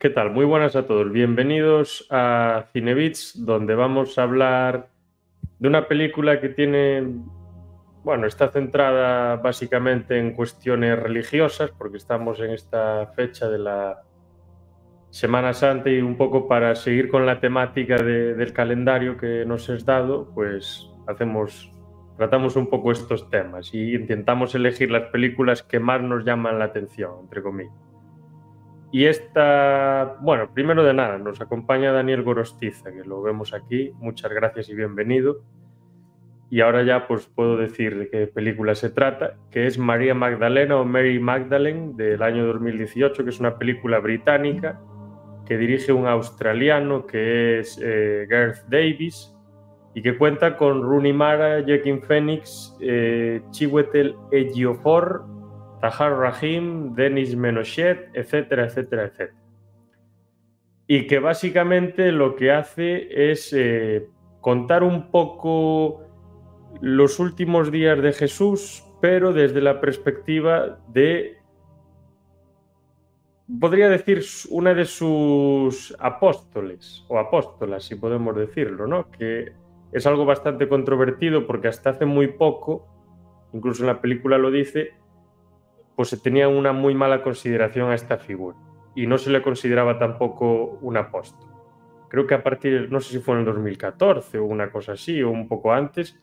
¿Qué tal? Muy buenas a todos. Bienvenidos a Cinebits, donde vamos a hablar de una película que está centrada básicamente en cuestiones religiosas, porque estamos en esta fecha de la Semana Santa y un poco para seguir con la temática del calendario que nos es dado, pues tratamos un poco estos temas y intentamos elegir las películas que más nos llaman la atención, entre comillas. Y primero de nada, nos acompaña Daniel Gorostiza, que lo vemos aquí. Muchas gracias y bienvenido. Y ahora ya pues puedo decir de qué película se trata, que es María Magdalena o Mary Magdalene del año 2018, que es una película británica que dirige un australiano que es Gareth Davis y que cuenta con Rooney Mara, Joaquin Phoenix, Chiwetel Ejiofor, Tahar Rahim, Denis Menochet, etcétera, etcétera, etcétera. Y que básicamente lo que hace es contar un poco los últimos días de Jesús, pero desde la perspectiva de, podría decir, una de sus apóstoles, o apóstolas, si podemos decirlo, ¿no? Que es algo bastante controvertido porque hasta hace muy poco, incluso en la película lo dice, pues se tenía una muy mala consideración a esta figura y no se le consideraba tampoco un apóstol. Creo que a partir, no sé si fue en el 2014 o una cosa así, o un poco antes,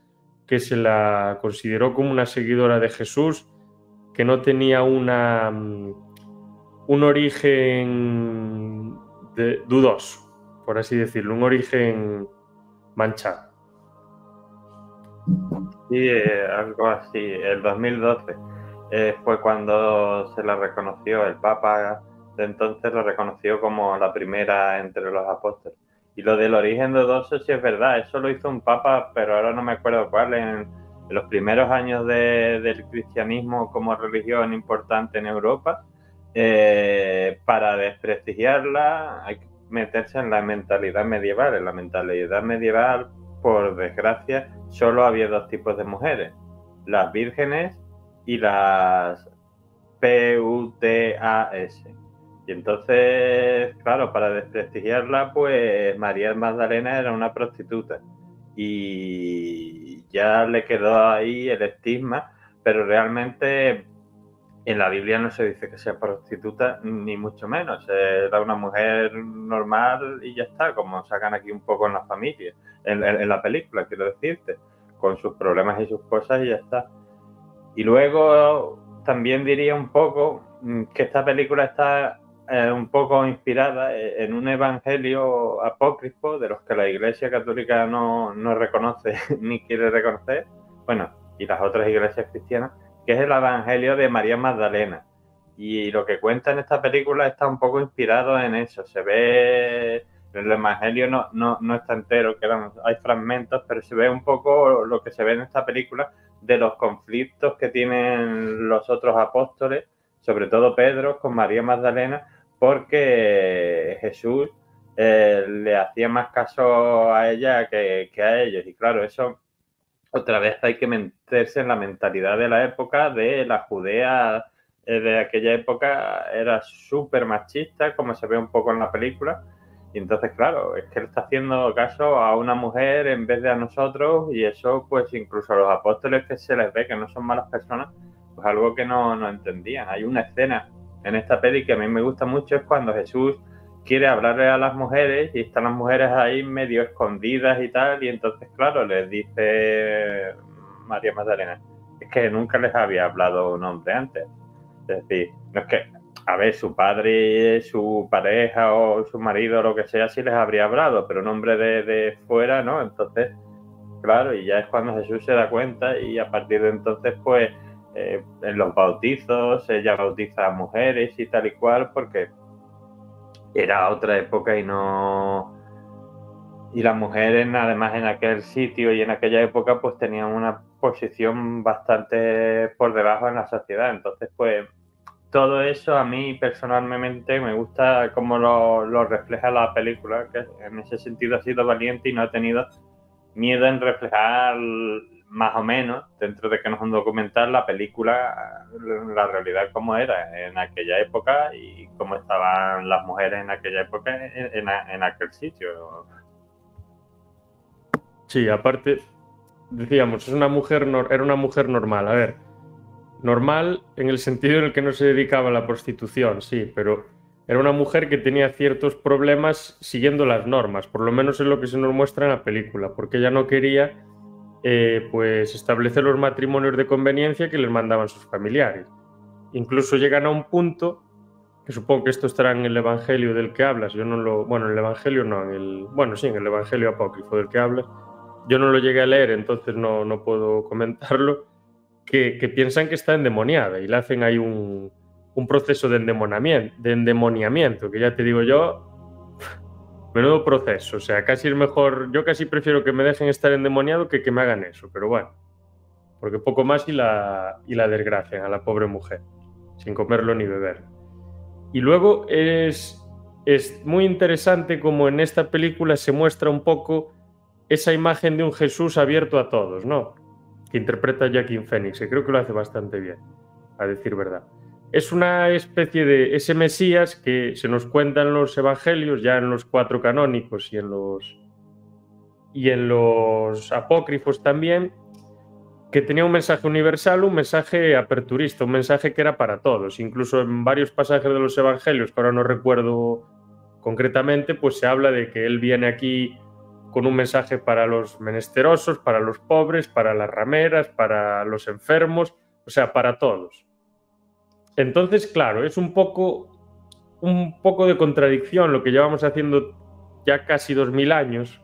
que se la consideró como una seguidora de Jesús que no tenía un origen dudoso, por así decirlo, un origen manchado. Sí, algo así. El 2012 fue cuando se la reconoció, el Papa de entonces lo reconoció como la primera entre los apóstoles. Y lo del origen dudoso sí es verdad, eso lo hizo un Papa, pero ahora no me acuerdo cuál, en los primeros años del cristianismo como religión importante en Europa. Para desprestigiarla hay que meterse en la mentalidad medieval. En la mentalidad medieval, por desgracia, solo había dos tipos de mujeres: las vírgenes y las PUTAS. Y entonces, claro, para desprestigiarla, pues María Magdalena era una prostituta. Y ya le quedó ahí el estigma, pero realmente en la Biblia no se dice que sea prostituta, ni mucho menos. Era una mujer normal y ya está, como sacan aquí un poco en la familia, en la película, quiero decirte, con sus problemas y sus cosas y ya está. Y luego también diría un poco que esta película está un poco inspirada en un evangelio apócrifo de los que la Iglesia Católica no reconoce ni quiere reconocer, bueno, y las otras iglesias cristianas, que es el Evangelio de María Magdalena. Y lo que cuenta en esta película está un poco inspirado en eso. Se ve, el Evangelio no está entero, hay fragmentos, pero se ve un poco lo que se ve en esta película de los conflictos que tienen los otros apóstoles, sobre todo Pedro con María Magdalena, porque Jesús le hacía más caso a ella que a ellos. Y claro, eso otra vez hay que meterse en la mentalidad de la época, de la Judea de aquella época era súper machista, como se ve un poco en la película. Y entonces, claro, es que él está haciendo caso a una mujer en vez de a nosotros, y eso, pues incluso a los apóstoles, que se les ve que no son malas personas, pues algo que no entendían. Hay una escena en esta peli que a mí me gusta mucho, es cuando Jesús quiere hablarle a las mujeres y están las mujeres ahí medio escondidas y tal, y entonces, claro, les dice María Magdalena, es que nunca les había hablado un hombre antes. Es decir, no es que, a ver, su padre, su pareja o su marido o lo que sea sí les habría hablado, pero un hombre de fuera, ¿no? Entonces, claro, y ya es cuando Jesús se da cuenta, y a partir de entonces, pues, en los bautizos ella bautiza a mujeres y tal y cual, porque era otra época y no... Y las mujeres, además, en aquel sitio y en aquella época, pues tenían una posición bastante por debajo en la sociedad. Entonces, pues, todo eso a mí personalmente me gusta cómo lo refleja la película, que en ese sentido ha sido valiente y no ha tenido miedo en reflejar más o menos, dentro de que no es un documental, la película, la realidad como era en aquella época y cómo estaban las mujeres en aquella época en aquel sitio. Sí, aparte, decíamos, era una mujer normal. A ver, normal en el sentido en el que no se dedicaba a la prostitución, sí, pero era una mujer que tenía ciertos problemas siguiendo las normas, por lo menos es lo que se nos muestra en la película, porque ella no quería pues establecer los matrimonios de conveniencia que les mandaban sus familiares. Incluso llegan a un punto, que supongo que esto estará en el Evangelio del que hablas, yo no lo, bueno, en el Evangelio no, bueno, sí, en el Evangelio apócrifo del que hablas, yo no lo llegué a leer, entonces no puedo comentarlo, que piensan que está endemoniada y le hacen ahí un proceso de endemoniamiento, que ya te digo yo, menudo proceso, o sea, casi es mejor, yo casi prefiero que me dejen estar endemoniado que me hagan eso, pero bueno, porque poco más y la desgracian a la pobre mujer, sin comerlo ni beber. Y luego es muy interesante como en esta película se muestra un poco esa imagen de un Jesús abierto a todos, ¿no? Que interpreta Joaquin Phoenix, que creo que lo hace bastante bien, a decir verdad. Es una especie de ese Mesías que se nos cuenta en los evangelios, ya en los 4 canónicos y en los apócrifos también, que tenía un mensaje universal, un mensaje aperturista, un mensaje que era para todos. Incluso en varios pasajes de los evangelios, que ahora no recuerdo concretamente, pues se habla de que él viene aquí con un mensaje para los menesterosos, para los pobres, para las rameras, para los enfermos, o sea, para todos. Entonces, claro, es un poco de contradicción lo que llevamos haciendo ya casi 2000 años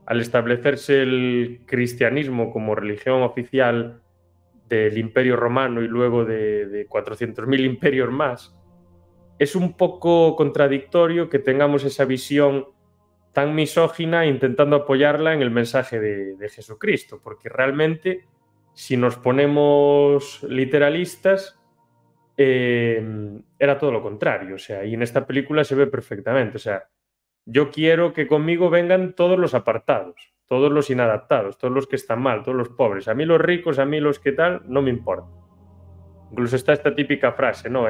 al establecerse el cristianismo como religión oficial del Imperio Romano y luego de 400.000 imperios más. Es un poco contradictorio que tengamos esa visión tan misógina intentando apoyarla en el mensaje de Jesucristo, porque realmente, si nos ponemos literalistas, era todo lo contrario. O sea, y en esta película se ve perfectamente. O sea, yo quiero que conmigo vengan todos los apartados, todos los inadaptados, todos los que están mal, todos los pobres. A mí los ricos, a mí los que tal, no me importa. Incluso está esta típica frase, ¿no?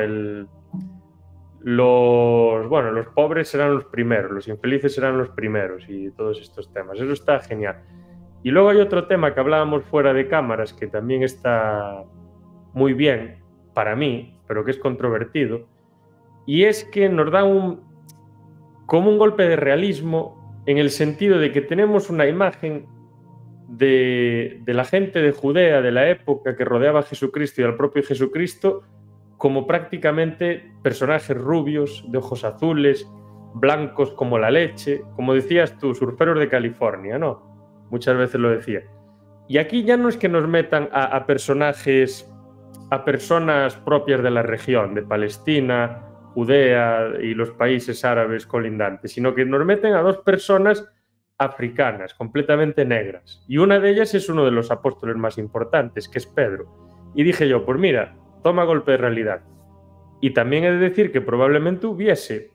Los pobres serán los primeros, los infelices serán los primeros y todos estos temas. Eso está genial. Y luego hay otro tema que hablábamos fuera de cámaras que también está muy bien para mí, pero que es controvertido, y es que nos da como un golpe de realismo en el sentido de que tenemos una imagen de la gente de Judea de la época que rodeaba a Jesucristo y al propio Jesucristo como prácticamente personajes rubios, de ojos azules, blancos como la leche, como decías tú, surferos de California, ¿no? Muchas veces lo decía. Y aquí ya no es que nos metan a personajes, a personas propias de la región, de Palestina, Judea y los países árabes colindantes, sino que nos meten a 2 personas africanas, completamente negras. Y una de ellas es uno de los apóstoles más importantes, que es Pedro. Y dije yo, pues mira, toma golpe de realidad. Y también he de decir que probablemente hubiese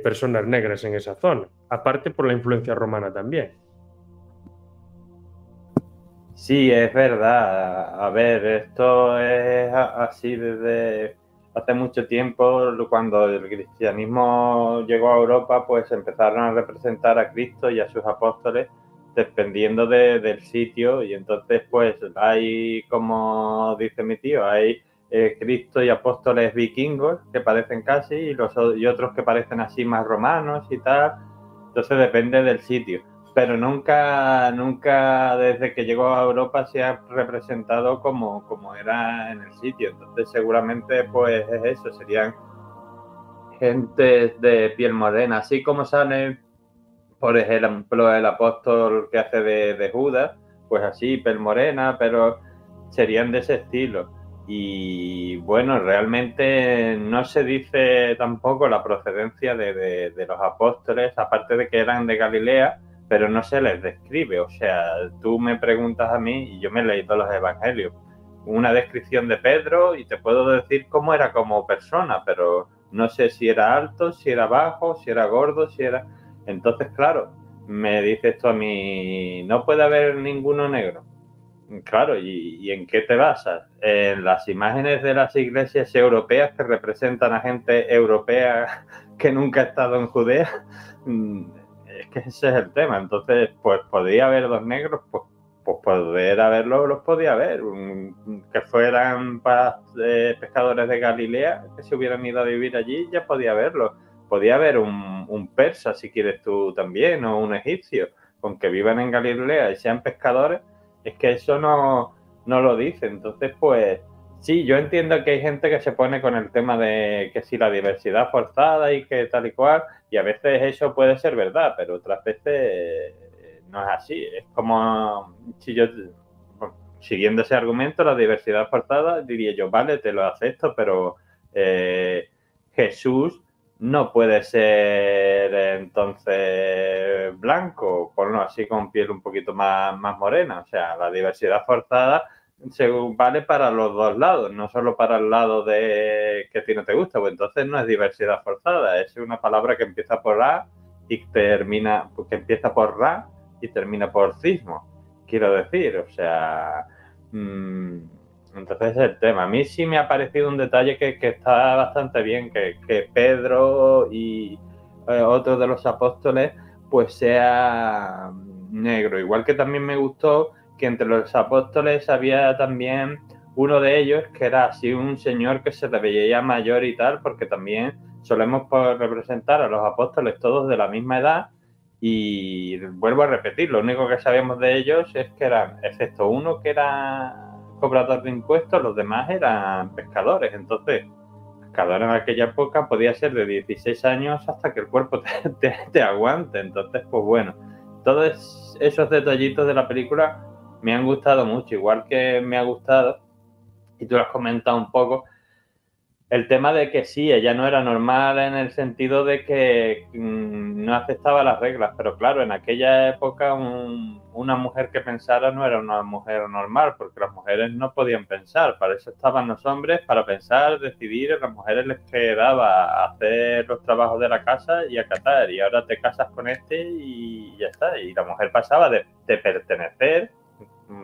personas negras en esa zona, aparte por la influencia romana también. Sí, es verdad. A ver, esto es así desde hace mucho tiempo. Cuando el cristianismo llegó a Europa, pues empezaron a representar a Cristo y a sus apóstoles dependiendo del sitio. Y entonces, pues hay, como dice mi tío, hay Cristo y apóstoles vikingos que parecen casi y otros que parecen así más romanos y tal. Entonces depende del sitio, pero nunca desde que llegó a Europa se ha representado como era en el sitio. Entonces seguramente pues es eso, serían gente de piel morena, así como sale, por ejemplo, el apóstol que hace de Judas, pues así, piel morena, pero serían de ese estilo. Y bueno, realmente no se dice tampoco la procedencia de los apóstoles, aparte de que eran de Galilea, pero no se les describe. O sea, tú me preguntas a mí y yo me he leído los evangelios. Una descripción de Pedro y te puedo decir cómo era como persona, pero no sé si era alto, si era bajo, si era gordo, si era... Entonces, claro, me dices tú a mí, no puede haber ninguno negro. Claro, ¿y en qué te basas? En las imágenes de las iglesias europeas que representan a gente europea que nunca ha estado en Judea. Es que ese es el tema. Entonces, pues podría haber dos negros, pues poder haberlo, los podía haber. Que fueran pescadores de Galilea, que se hubieran ido a vivir allí, ya podía haberlo. Podía haber un persa, si quieres tú también, o un egipcio, con que vivan en Galilea y sean pescadores. Es que eso no lo dice. Entonces, pues, sí, yo entiendo que hay gente que se pone con el tema de que si la diversidad forzada y que tal y cual, y a veces eso puede ser verdad, pero otras veces no es así. Es como si yo, bueno, siguiendo ese argumento, la diversidad forzada, diría yo, vale, te lo acepto, pero Jesús no puede ser entonces blanco, ponlo así con piel un poquito más morena. O sea, la diversidad forzada vale para los dos lados, no solo para el lado de que a ti no te gusta, pues entonces no es diversidad forzada, es una palabra que empieza por A y termina, que empieza por Ra y termina por cismo, quiero decir. O sea, entonces es el tema. A mí sí me ha parecido un detalle que está bastante bien, que Pedro y otro de los apóstoles pues sea negro. Igual que también me gustó que entre los apóstoles había también uno de ellos que era así un señor que se le veía mayor y tal, porque también solemos representar a los apóstoles todos de la misma edad. Y vuelvo a repetir, lo único que sabemos de ellos es que eran, excepto uno que era cobrador de impuestos, los demás eran pescadores. Entonces, pescador en aquella época podía ser de 16 años hasta que el cuerpo te aguante. Entonces, pues bueno, todos esos detallitos de la película me han gustado mucho, igual que me ha gustado, y tú lo has comentado un poco, el tema de que sí, ella no era normal en el sentido de que no aceptaba las reglas, pero claro, en aquella época una mujer que pensara no era una mujer normal, porque las mujeres no podían pensar, para eso estaban los hombres, para pensar, decidir. A las mujeres les quedaba hacer los trabajos de la casa y acatar, y ahora te casas con este y ya está. Y la mujer pasaba de pertenecer,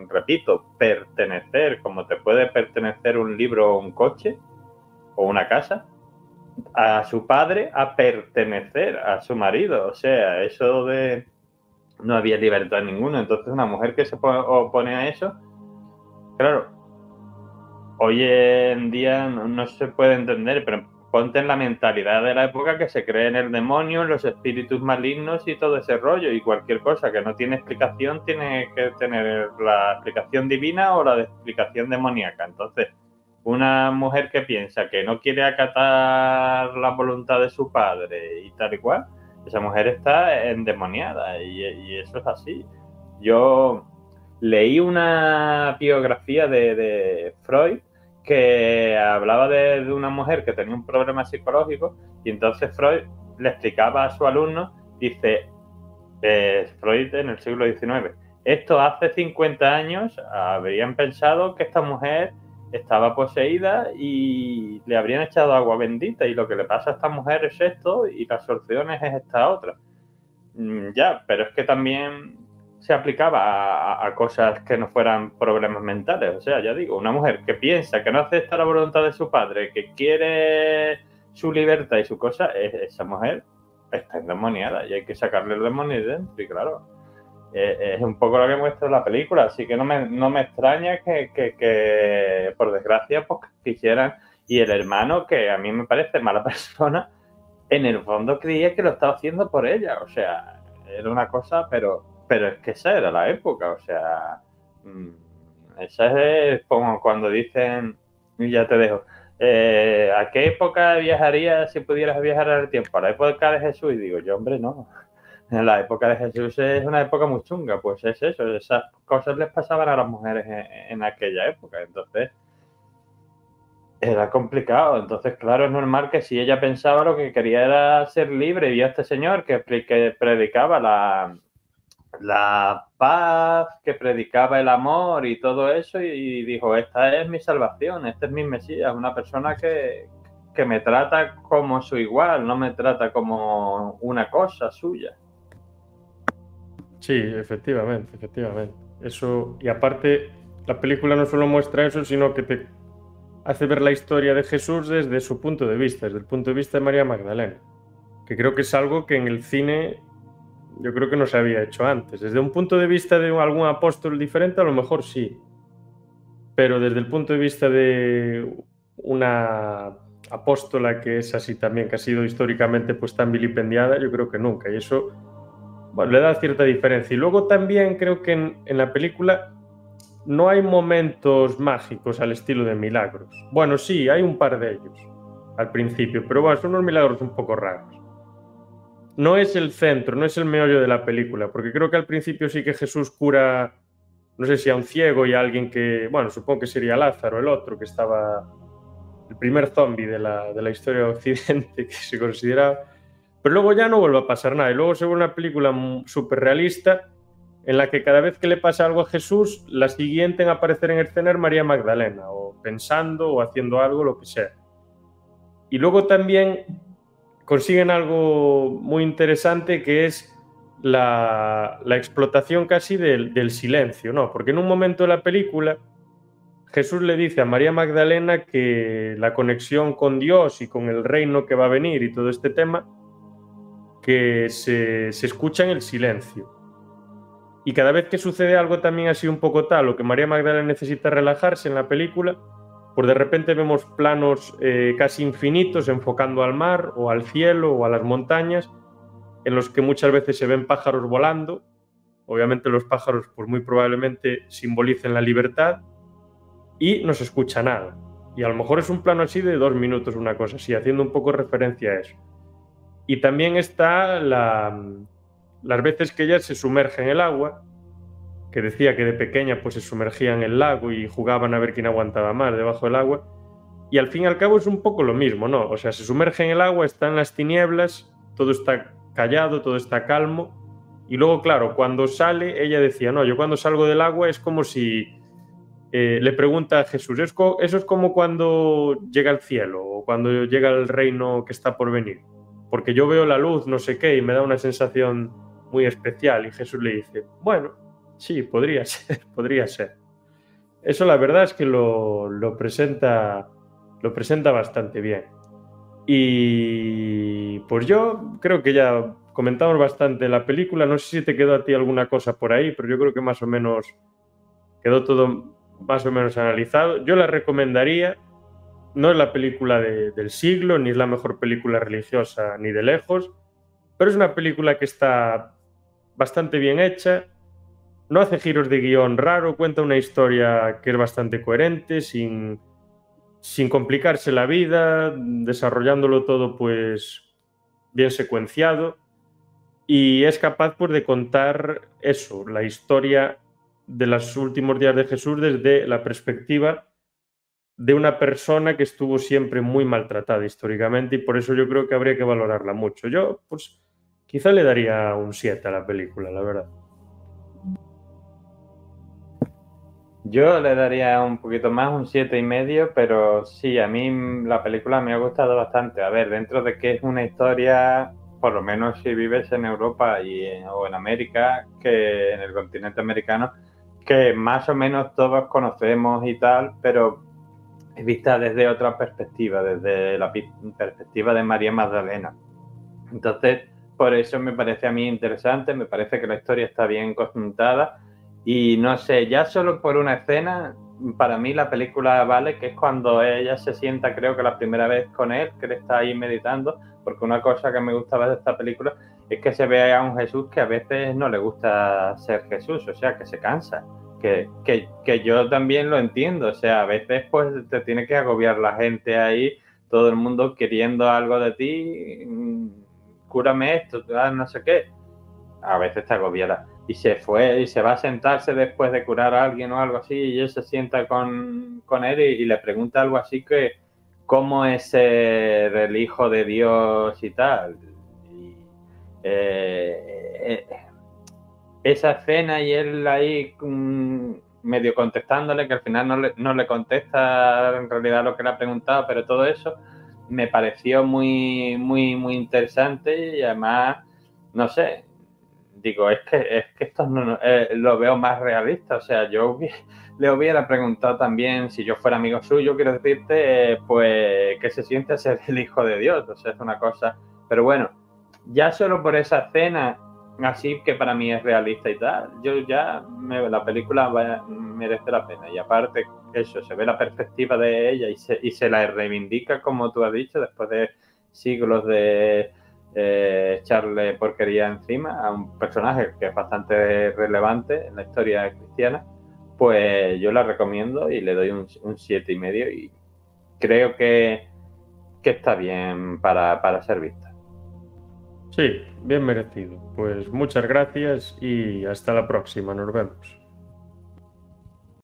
repito, pertenecer, como te puede pertenecer un libro o un coche o una casa, a su padre, a pertenecer a su marido. O sea, eso de no había libertad ninguna. Entonces una mujer que se opone a eso, claro, hoy en día no se puede entender, pero ponte en la mentalidad de la época que se cree en el demonio, en los espíritus malignos y todo ese rollo, y cualquier cosa que no tiene explicación tiene que tener la explicación divina o la explicación demoníaca. Entonces, una mujer que piensa que no quiere acatar la voluntad de su padre y tal y cual, esa mujer está endemoniada, y eso es así. Yo leí una biografía de Freud que hablaba de una mujer que tenía un problema psicológico, y entonces Freud le explicaba a su alumno, dice, Freud en el siglo XIX, esto hace 50 años habrían pensado que esta mujer estaba poseída y le habrían echado agua bendita, y lo que le pasa a esta mujer es esto y la solución es esta otra. Ya, pero es que también se aplicaba a cosas que no fueran problemas mentales. O sea, ya digo, una mujer que piensa que no acepta la voluntad de su padre, que quiere su libertad y su cosa, esa mujer está endemoniada y hay que sacarle el demonio de dentro. Y claro, es un poco lo que muestra la película, así que no me extraña que por desgracia, pues quisieran. Y el hermano, que a mí me parece mala persona, en el fondo creía que lo estaba haciendo por ella. O sea, era una cosa, pero es que esa era la época. O sea, esa es como cuando dicen, y ya te dejo, ¿a qué época viajarías si pudieras viajar al tiempo? ¿A la época de Jesús? Y digo yo, hombre, no. En la época de Jesús es una época muy chunga. Pues es eso, esas cosas les pasaban a las mujeres en aquella época. Entonces, era complicado. Entonces, claro, es normal que si ella pensaba lo que quería era ser libre, y vio a este señor que predicaba la paz, que predicaba el amor y todo eso, y dijo, esta es mi salvación, este es mi Mesías, una persona que me trata como su igual, no me trata como una cosa suya. Sí, efectivamente, efectivamente. Eso, y aparte, la película no solo muestra eso, sino que te hace ver la historia de Jesús desde su punto de vista, desde el punto de vista de María Magdalena, que creo que es algo que en el cine yo creo que no se había hecho antes. Desde un punto de vista de algún apóstol diferente, a lo mejor sí, pero desde el punto de vista de una apóstola que es así también, que ha sido históricamente pues tan vilipendiada, yo creo que nunca. Y eso, bueno, le da cierta diferencia. Y luego también creo que en la película no hay momentos mágicos al estilo de milagros. Bueno, sí, hay un par de ellos al principio, pero bueno, son unos milagros un poco raros. No es el centro, no es el meollo de la película, porque creo que al principio sí que Jesús cura, no sé si a un ciego y a alguien que, bueno, supongo que sería Lázaro, el otro, que estaba, el primer zombie de la historia de Occidente, que se considera. Pero luego ya no vuelve a pasar nada. Y luego se vuelve una película súper realista en la que cada vez que le pasa algo a Jesús, la siguiente en aparecer en escena es María Magdalena, o pensando o haciendo algo, lo que sea. Y luego también consiguen algo muy interesante que es la explotación casi del silencio, ¿no? Porque en un momento de la película Jesús le dice a María Magdalena que la conexión con Dios y con el reino que va a venir y todo este tema, que se escucha en el silencio. Y cada vez que sucede algo también así un poco tal, o que María Magdalena necesita relajarse en la película, pues de repente vemos planos casi infinitos enfocando al mar o al cielo o a las montañas, en los que muchas veces se ven pájaros volando. Obviamente los pájaros pues muy probablemente simbolicen la libertad y no se escucha nada. Y a lo mejor es un plano así de 2 minutos, una cosa así, haciendo un poco referencia a eso. Y también está las veces que ella se sumerge en el agua, que decía que de pequeña pues se sumergía en el lago y jugaban a ver quién aguantaba más debajo del agua. Y al fin y al cabo es un poco lo mismo, ¿no? O sea, se sumerge en el agua, está en las tinieblas, todo está callado, todo está calmo. Y luego, claro, cuando sale, ella decía, no, yo cuando salgo del agua es como si le pregunta a Jesús, eso es como cuando llega el cielo o cuando llega el reino que está por venir. Porque yo veo la luz, no sé qué, y me da una sensación muy especial. Y Jesús le dice, bueno, sí, podría ser, podría ser. Eso la verdad es que lo presenta bastante bien. Y pues yo creo que ya comentamos bastante la película. No sé si te quedó a ti alguna cosa por ahí, pero yo creo que más o menos quedó todo más o menos analizado. Yo la recomendaría. No es la película del siglo, ni es la mejor película religiosa, ni de lejos, pero es una película que está bastante bien hecha. No hace giros de guión raro, cuenta una historia que es bastante coherente, sin complicarse la vida, desarrollándolo todo pues bien secuenciado, y es capaz pues de contar eso, la historia de los últimos días de Jesús desde la perspectiva de una persona que estuvo siempre muy maltratada históricamente, y por eso yo creo que habría que valorarla mucho. Yo pues quizá le daría un 7 a la película, la verdad. Yo le daría un poquito más, un 7,5, pero sí, a mí la película me ha gustado bastante. A ver, dentro de que es una historia, por lo menos si vives en Europa o en América, que en el continente americano, que más o menos todos conocemos y tal, pero vista desde otra perspectiva, desde la perspectiva de María Magdalena. Entonces, por eso me parece a mí interesante, me parece que la historia está bien contada. Y no sé, ya solo por una escena, para mí la película vale, que es cuando ella se sienta, creo que la primera vez con él, que él está ahí meditando, porque una cosa que me gustaba de esta película es que se ve a un Jesús que a veces no le gusta ser Jesús, o sea, que se cansa. Que yo también lo entiendo, o sea, a veces pues te tiene que agobiar la gente ahí, todo el mundo queriendo algo de ti, cúrame esto, no sé qué, a veces te agobiará. Y se fue y se va a sentarse después de curar a alguien o algo así, y él se sienta con él y le pregunta algo así que cómo es ser el hijo de Dios y tal. Y, esa escena y él ahí medio contestándole, que al final no le contesta en realidad lo que le ha preguntado, pero todo eso me pareció muy, muy, muy interesante y además, no sé, digo, es que esto lo veo más realista. O sea, le hubiera preguntado también, si yo fuera amigo suyo, quiero decirte, pues que se siente a ser el hijo de Dios. O sea, es una cosa. Pero bueno, ya solo por esa escena, así que para mí es realista y tal, la película merece la pena. Y aparte, eso, se ve la perspectiva de ella y se la reivindica, como tú has dicho, después de siglos de echarle porquería encima a un personaje que es bastante relevante en la historia cristiana. Pues yo la recomiendo y le doy un 7,5 y creo que está bien para ser vista. Sí, bien merecido. Pues muchas gracias y hasta la próxima. Nos vemos.